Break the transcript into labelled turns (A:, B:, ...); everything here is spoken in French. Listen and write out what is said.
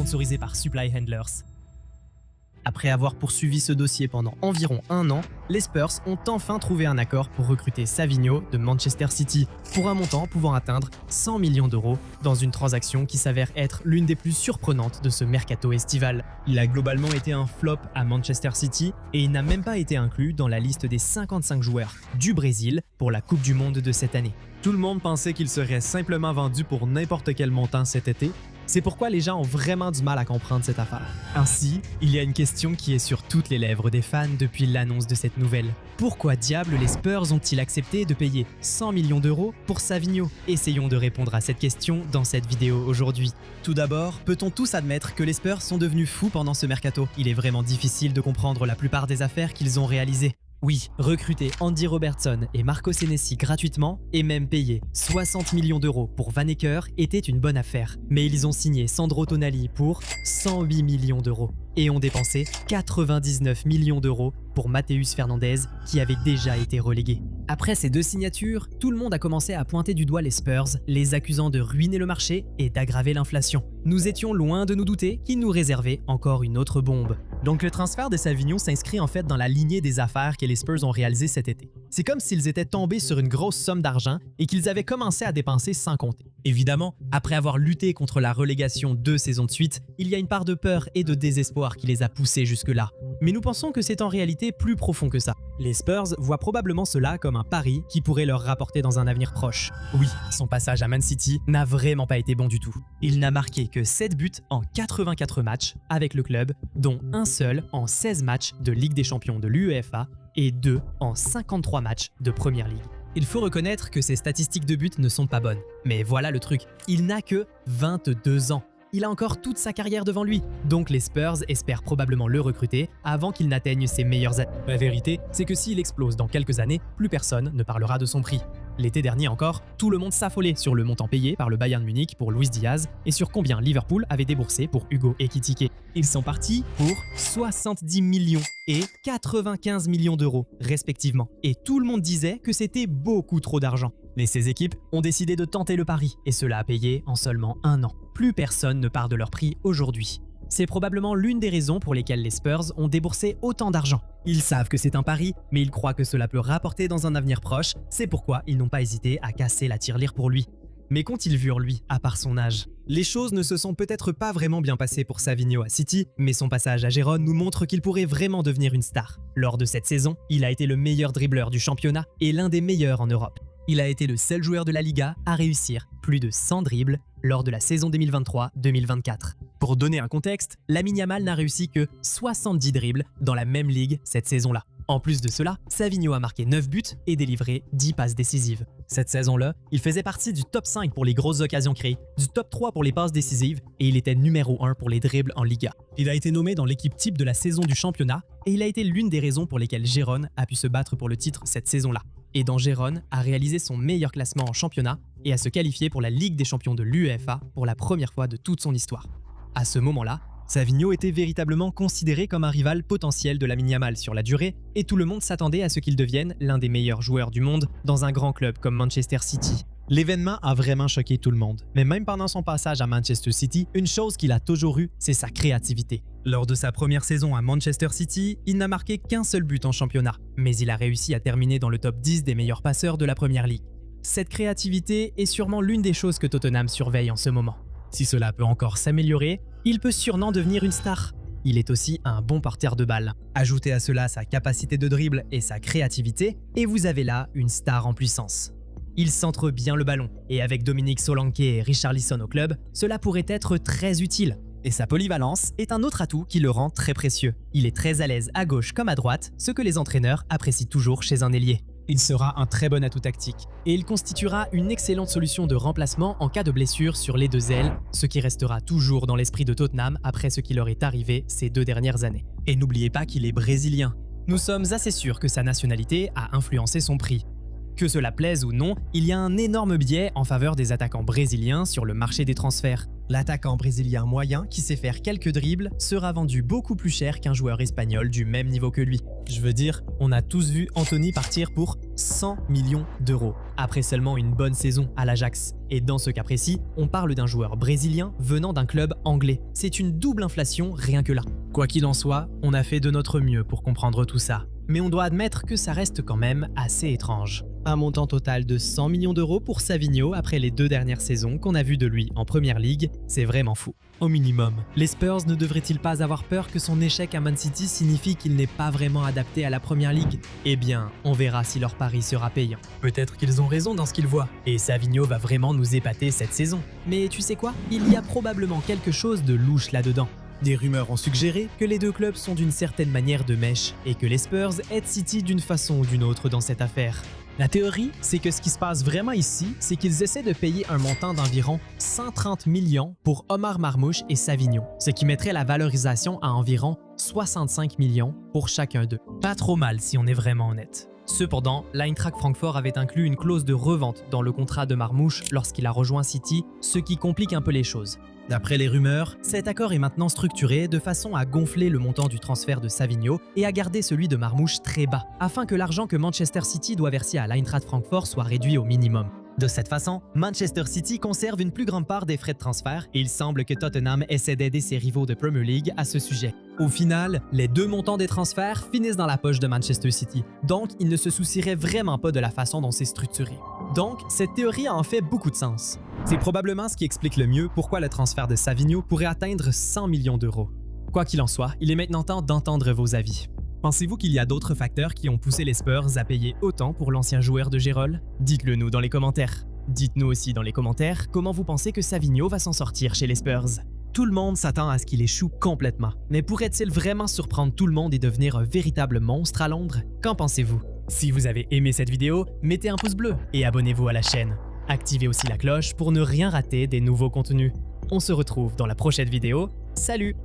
A: sponsorisé par Supply Handlers.
B: Après avoir poursuivi ce dossier pendant environ 1 an, les Spurs ont enfin trouvé un accord pour recruter Savinho de Manchester City pour un montant pouvant atteindre 100 millions d'euros dans une transaction qui s'avère être l'une des plus surprenantes de ce mercato estival. Il a globalement été un flop à Manchester City et il n'a même pas été inclus dans la liste des 55 joueurs du Brésil pour la Coupe du Monde de cette année.
A: Tout le monde pensait qu'il serait simplement vendu pour n'importe quel montant cet été. C'est pourquoi les gens ont vraiment du mal à comprendre cette affaire.
B: Ainsi, il y a une question qui est sur toutes les lèvres des fans depuis l'annonce de cette nouvelle. Pourquoi diable les Spurs ont-ils accepté de payer 100 millions d'euros pour Savinho? Essayons de répondre à cette question dans cette vidéo aujourd'hui. Tout d'abord, peut-on tous admettre que les Spurs sont devenus fous pendant ce mercato? Il est vraiment difficile de comprendre la plupart des affaires qu'ils ont réalisées. Oui, recruter Andy Robertson et Marco Senesi gratuitement et même payer 60 millions d'euros pour Vanneker était une bonne affaire. Mais ils ont signé Sandro Tonali pour 108 millions d'euros et ont dépensé 99 millions d'euros pour Matheus Fernandez qui avait déjà été relégué. Après ces deux signatures, tout le monde a commencé à pointer du doigt les Spurs, les accusant de ruiner le marché et d'aggraver l'inflation. Nous étions loin de nous douter qu'ils nous réservaient encore une autre bombe.
A: Donc le transfert de Savinho s'inscrit en fait dans la lignée des affaires que les Spurs ont réalisées cet été. C'est comme s'ils étaient tombés sur une grosse somme d'argent et qu'ils avaient commencé à dépenser sans compter. Évidemment, après avoir lutté contre la relégation 2 saisons de suite, il y a une part de peur et de désespoir qui les a poussés jusque-là. Mais nous pensons que c'est en réalité plus profond que ça. Les Spurs voient probablement cela comme un pari qui pourrait leur rapporter dans un avenir proche. Oui, son passage à Man City n'a vraiment pas été bon du tout. Il n'a marqué que 7 buts en 84 matchs avec le club, dont un seul en 16 matchs de Ligue des Champions de l'UEFA et 2 en 53 matchs de Premier League. Il faut reconnaître que ses statistiques de buts ne sont pas bonnes. Mais voilà le truc, il n'a que 22 ans. Il a encore toute sa carrière devant lui, donc les Spurs espèrent probablement le recruter avant qu'il n'atteigne ses meilleures années. La vérité, c'est que s'il explose dans quelques années, plus personne ne parlera de son prix. L'été dernier encore, tout le monde s'affolait sur le montant payé par le Bayern Munich pour Luis Diaz et sur combien Liverpool avait déboursé pour Hugo Ekitike. Ils sont partis pour 70 millions et 95 millions d'euros, respectivement. Et tout le monde disait que c'était beaucoup trop d'argent. Mais ces équipes ont décidé de tenter le pari, et cela a payé en seulement 1 an. Plus personne ne parle de leur prix aujourd'hui. C'est probablement l'une des raisons pour lesquelles les Spurs ont déboursé autant d'argent. Ils savent que c'est un pari, mais ils croient que cela peut rapporter dans un avenir proche, c'est pourquoi ils n'ont pas hésité à casser la tirelire pour lui. Mais qu'ont-ils vu en lui, à part son âge? Les choses ne se sont peut-être pas vraiment bien passées pour Savinho à City, mais son passage à Gérone nous montre qu'il pourrait vraiment devenir une star. Lors de cette saison, il a été le meilleur dribbleur du championnat et l'un des meilleurs en Europe. Il a été le seul joueur de la Liga à réussir plus de 100 dribbles lors de la saison 2023-2024. Pour donner un contexte, Lamine Yamal n'a réussi que 70 dribbles dans la même ligue cette saison-là. En plus de cela, Savinho a marqué 9 buts et délivré 10 passes décisives. Cette saison-là, il faisait partie du top 5 pour les grosses occasions créées, du top 3 pour les passes décisives et il était numéro 1 pour les dribbles en Liga. Il a été nommé dans l'équipe type de la saison du championnat et il a été l'une des raisons pour lesquelles Gérone a pu se battre pour le titre cette saison-là. Et dans Gérone a réalisé son meilleur classement en championnat et a se qualifié pour la Ligue des Champions de l'UEFA pour la première fois de toute son histoire. À ce moment-là, Savinho était véritablement considéré comme un rival potentiel de Lamine Yamal sur la durée et tout le monde s'attendait à ce qu'il devienne l'un des meilleurs joueurs du monde dans un grand club comme Manchester City. L'événement a vraiment choqué tout le monde, mais même pendant son passage à Manchester City, une chose qu'il a toujours eue, c'est sa créativité. Lors de sa première saison à Manchester City, il n'a marqué qu'un seul but en championnat, mais il a réussi à terminer dans le top 10 des meilleurs passeurs de la Premier League. Cette créativité est sûrement l'une des choses que Tottenham surveille en ce moment. Si cela peut encore s'améliorer, il peut sûrement devenir une star. Il est aussi un bon porteur de balles. Ajoutez à cela sa capacité de dribble et sa créativité, et vous avez là une star en puissance. Il centre bien le ballon, et avec Dominique Solanke et Richarlison au club, cela pourrait être très utile. Et sa polyvalence est un autre atout qui le rend très précieux. Il est très à l'aise à gauche comme à droite, ce que les entraîneurs apprécient toujours chez un ailier. Il sera un très bon atout tactique, et il constituera une excellente solution de remplacement en cas de blessure sur les deux ailes, ce qui restera toujours dans l'esprit de Tottenham après ce qui leur est arrivé ces 2 dernières années. Et n'oubliez pas qu'il est brésilien. Nous sommes assez sûrs que sa nationalité a influencé son prix. Que cela plaise ou non, il y a un énorme biais en faveur des attaquants brésiliens sur le marché des transferts. L'attaquant brésilien moyen qui sait faire quelques dribbles sera vendu beaucoup plus cher qu'un joueur espagnol du même niveau que lui. Je veux dire, on a tous vu Anthony partir pour 100 millions d'euros, après seulement une bonne saison à l'Ajax. Et dans ce cas précis, on parle d'un joueur brésilien venant d'un club anglais. C'est une double inflation rien que là. Quoi qu'il en soit, on a fait de notre mieux pour comprendre tout ça. Mais on doit admettre que ça reste quand même assez étrange. Un montant total de 100 millions d'euros pour Savinho après les 2 dernières saisons qu'on a vues de lui en Première Ligue, c'est vraiment fou. Au minimum, les Spurs ne devraient-ils pas avoir peur que son échec à Man City signifie qu'il n'est pas vraiment adapté à la Première Ligue? Eh bien, on verra si leur pari sera payant. Peut-être qu'ils ont raison dans ce qu'ils voient, et Savinho va vraiment nous épater cette saison. Mais tu sais quoi? Il y a probablement quelque chose de louche là-dedans. Des rumeurs ont suggéré que les deux clubs sont d'une certaine manière de mèche et que les Spurs aident City d'une façon ou d'une autre dans cette affaire. La théorie, c'est que ce qui se passe vraiment ici, c'est qu'ils essaient de payer un montant d'environ 130 millions pour Omar Marmoush et Savinho, ce qui mettrait la valorisation à environ 65 millions pour chacun d'eux. Pas trop mal si on est vraiment honnête. Cependant, l'Eintracht Francfort avait inclus une clause de revente dans le contrat de Marmoush lorsqu'il a rejoint City, ce qui complique un peu les choses. D'après les rumeurs, cet accord est maintenant structuré de façon à gonfler le montant du transfert de Savinho et à garder celui de Marmoush très bas, afin que l'argent que Manchester City doit verser à l'Eintracht Francfort soit réduit au minimum. De cette façon, Manchester City conserve une plus grande part des frais de transfert et il semble que Tottenham essaie d'aider ses rivaux de Premier League à ce sujet. Au final, les deux montants des transferts finissent dans la poche de Manchester City, donc ils ne se soucieraient vraiment pas de la façon dont c'est structuré. Donc, cette théorie a en fait beaucoup de sens. C'est probablement ce qui explique le mieux pourquoi le transfert de Savinho pourrait atteindre 100 millions d'euros. Quoi qu'il en soit, il est maintenant temps d'entendre vos avis. Pensez-vous qu'il y a d'autres facteurs qui ont poussé les Spurs à payer autant pour l'ancien joueur de Gérol? Dites-le nous dans les commentaires. Dites-nous aussi dans les commentaires comment vous pensez que Savinho va s'en sortir chez les Spurs. Tout le monde s'attend à ce qu'il échoue complètement, mais pourrait-il vraiment surprendre tout le monde et devenir un véritable monstre à Londres? Qu'en pensez-vous? Si vous avez aimé cette vidéo, mettez un pouce bleu et abonnez-vous à la chaîne. Activez aussi la cloche pour ne rien rater des nouveaux contenus. On se retrouve dans la prochaine vidéo. Salut!